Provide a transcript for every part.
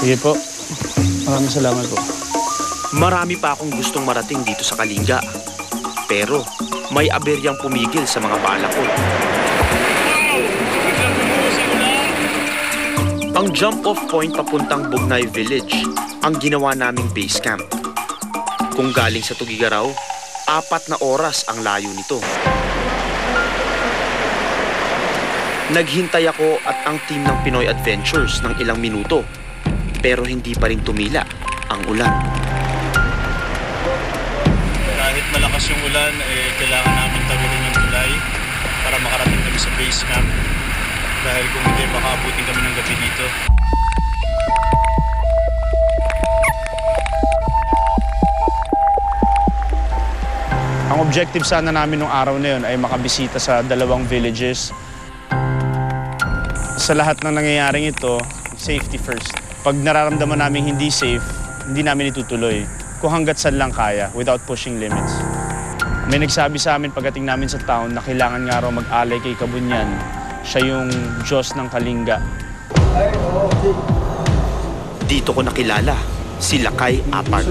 Sige po. Maraming salamat po. Marami pa akong gustong marating dito sa Kalinga. Pero may aberyang pumigil sa mga balak ko. Ang jump-off point papuntang Bugnay Village ang ginawa naming base camp. Kung galing sa Tugigaraw, 4 na oras ang layo nito. Naghintay ako at ang team ng Pinoy Adventures ng ilang minuto, pero hindi pa rin tumila ang ulan. Kahit malakas yung ulan, kailangan namin tawirin ng tulay para makarating kami sa base camp. Dahil kung hindi, baka abutin kami ng gabi dito. Ang objective sana namin nung araw na yun ay makabisita sa 2 villages. Sa lahat ng nangyayaring ito, safety first. Pag nararamdaman namin hindi safe, hindi namin itutuloy. Kung hanggat saan lang kaya, without pushing limits. May nagsabi sa amin pagdating namin sa town na kailangan nga raw mag-alay kay Kabunyan. Siya yung Diyos ng Kalinga. Dito ko nakilala si Lakay Apag.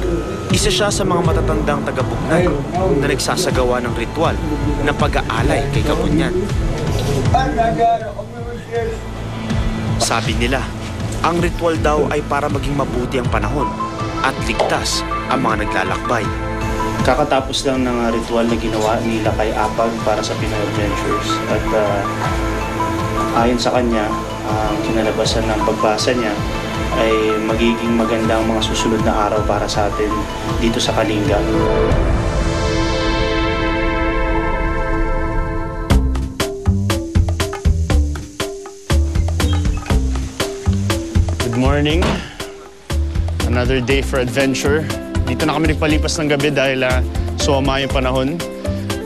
Isa siya sa mga matatandang taga-Bugnay na nagsasagawa ng ritual na pag-aalay kay Kabunyan. Sabi nila, ang ritual daw ay para maging mabuti ang panahon at ligtas ang mga naglalakbay. Kakatapos lang ng ritual na ginawa ni Lakay Apag para sa Pinoy Adventures. At ayon sa kanya, ang kinalabasan ng pagbasa niya ay magiging maganda ang mga susunod na araw para sa atin dito sa Kalinga. Good morning. Another day for adventure. Dito na kami nagpalipas ng gabi dahil soma yung panahon.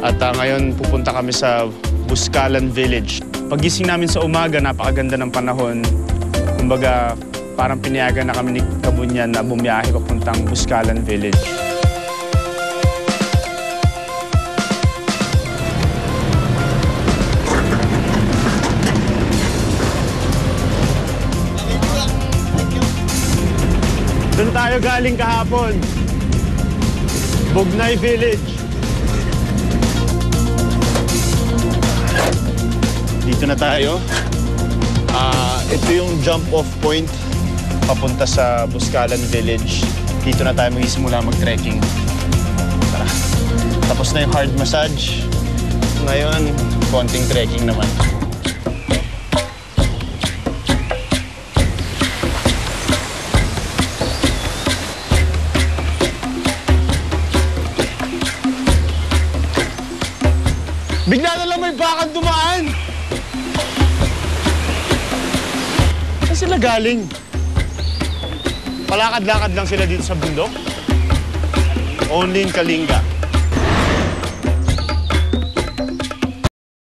At ngayon pupunta kami sa Buscalan Village. Paggising namin sa umaga, napakaganda ng panahon. Kumbaga, parang pinayagan na kami ni Kabunyan na bumiyahe papuntang Buscalan Village. Doon tayo galing kahapon. Bugnay Village. Dito na tayo. Ito yung jump-off point papunta sa Buscalan Village. Dito na tayo magsisimula mag-trekking. Tara. Tapos na yung hard massage. Ngayon, konting trekking naman. Bigla na lang may bakang dumaan! Saan sila galing? Palakad-lakad lang sila dito sa bundok? Only in Kalinga.